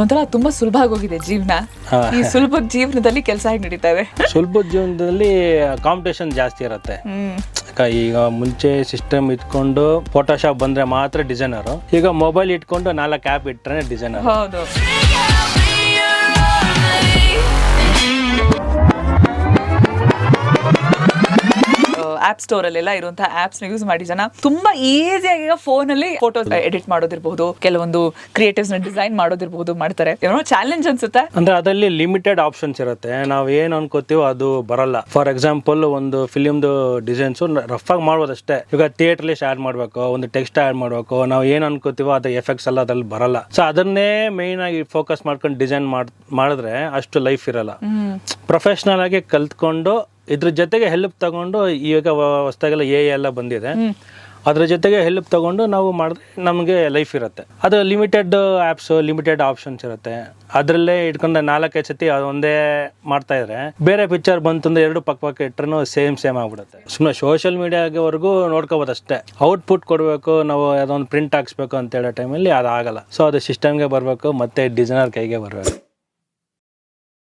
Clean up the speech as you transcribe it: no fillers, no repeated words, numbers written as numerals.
ಒಂಥರ ತುಂಬಾ ಸುಲಭ ಆಗೋಗಿದೆ ಜೀವನ. ಈ ಸುಲಭದ ಜೀವನದಲ್ಲಿ ಕೆಲಸ ಹೇಗೆ ನಡೀತಾ ಇದೆ? ಸುಲಭದ ಜೀವನದಲ್ಲಿ ಕಾಂಪಿಟೇಷನ್ ಜಾಸ್ತಿ ಇರುತ್ತೆ. ಈಗ ಮುಂಚೆ ಸಿಸ್ಟಮ್ ಇಟ್ಕೊಂಡು ಫೋಟೋಶಾಪ್ ಬಂದ್ರೆ ಮಾತ್ರ ಡಿಸೈನರು, ಈಗ ಮೊಬೈಲ್ ಇಟ್ಕೊಂಡು 4 ಆ್ಯಪ್ ಇಟ್ಟರೆ ಡಿಸೈನರ್. ಹೌದು. ಆಪ್ ಸ್ಟೋರ್ ಅಲ್ಲೆಲ್ಲ ಇರುವಂತಹ ಆಪ್ಸ್ ನ ಯೂಸ್ ಮಾಡಿ ಜನ ತುಂಬಾ ಈಸಿಯಾಗಿ ಫೋನ್ ಅಲ್ಲಿ ಫೋಟೋ ಎಡಿಟ್ ಮಾಡೋದಿರಬಹುದು, ಕೆಲವೊಂದು ಕ್ರಿಯೇಟಿವ್ಸ್ ನ ಡಿಸೈನ್ ಮಾಡೋದಿರಬಹುದು ಮಾಡ್ತಾರೆ. ಏನೋ ಚಾಲೆಂಜ್ ಅನ್ಸುತ್ತೆ. ಅಂದ್ರೆ ಅದರಲ್ಲಿ ಲಿಮಿಟೆಡ್ ಆಪ್ಷನ್ಸ್ ಇರುತ್ತೆ. ನಾವ್ ಏನ್ ಅನ್ಕೋತೀವೋ ಅದು ಬರಲ್ಲ. ಫಾರ್ ಎಕ್ಸಾಂಪಲ್ ಒಂದು ಫಿಲಿಮ್ದು ಡಿಸೈನ್ಸ್ ರಫ್ ಆಗಿ ಮಾಡ್ಬೋದಷ್ಟೇ. ಈಗ ಥಿಯೇಟರ್ಲಿ ಆಡ್ ಮಾಡ್ಬೇಕು, ಒಂದು ಟೆಕ್ಸ್ಟ್ ಆಡ್ ಮಾಡ್ಬೇಕು, ನಾವು ಏನ್ ಅನ್ಕೋತೀವೋ ಅದು ಎಫೆಕ್ಟ್ಸ್ ಎಲ್ಲ ಅದ್ರಲ್ಲಿ ಬರಲ್ಲ. ಸೊ ಅದನ್ನೇ ಮೇನ್ ಆಗಿ ಫೋಕಸ್ ಮಾಡ್ಕೊಂಡು ಡಿಸೈನ್ ಮಾಡಿದ್ರೆ ಅಷ್ಟು ಲೈಫ್ ಇರಲ್ಲ. ಪ್ರೊಫೆಷನಲ್ ಆಗಿ ಕಲ್ತ್ಕೊಂಡು ಇದ್ರ ಜೊತೆಗೆ ಹೆಲ್ಪ್ ತಗೊಂಡು, ಈಗ ಹೊಸದಾಗೆಲ್ಲ ಎಲ್ಲ ಬಂದಿದೆ, ಅದ್ರ ಜೊತೆಗೆ ಹೆಲ್ಪ್ ತಗೊಂಡು ನಾವು ಮಾಡಿದ್ರೆ ನಮಗೆ ಲೈಫ್ ಇರುತ್ತೆ. ಅದು ಲಿಮಿಟೆಡ್ ಆ್ಯಪ್ಸ್, ಲಿಮಿಟೆಡ್ ಆಪ್ಷನ್ಸ್ ಇರುತ್ತೆ. ಅದರಲ್ಲೇ ಇಟ್ಕೊಂಡು 4-5 ಸತಿ ಒಂದೇ ಮಾಡ್ತಾ ಇದ್ರೆ ಬೇರೆ ಪಿಕ್ಚರ್ ಬಂತು ಅಂದ್ರೆ 2 ಪಕ್ಕ ಇಟ್ರೂ ಸೇಮ್ ಆಗ್ಬಿಡುತ್ತೆ. ಸುಮ್ಮನೆ ಸೋಷಿಯಲ್ ಮೀಡಿಯಾವರೆಗೂ ನೋಡ್ಕೋಬೋದು ಅಷ್ಟೇ. ಔಟ್ಪುಟ್ ಕೊಡಬೇಕು, ನಾವು ಅದೊಂದು ಪ್ರಿಂಟ್ ಹಾಕ್ಸ್ಬೇಕು ಅಂತ ಹೇಳೋ ಟೈಮಲ್ಲಿ ಅದು ಆಗಲ್ಲ. ಸೊ ಅದು ಸಿಸ್ಟಮ್ಗೆ ಬರಬೇಕು, ಮತ್ತೆ ಡಿಸೈನರ್ ಕೈಗೆ ಬರಬೇಕು.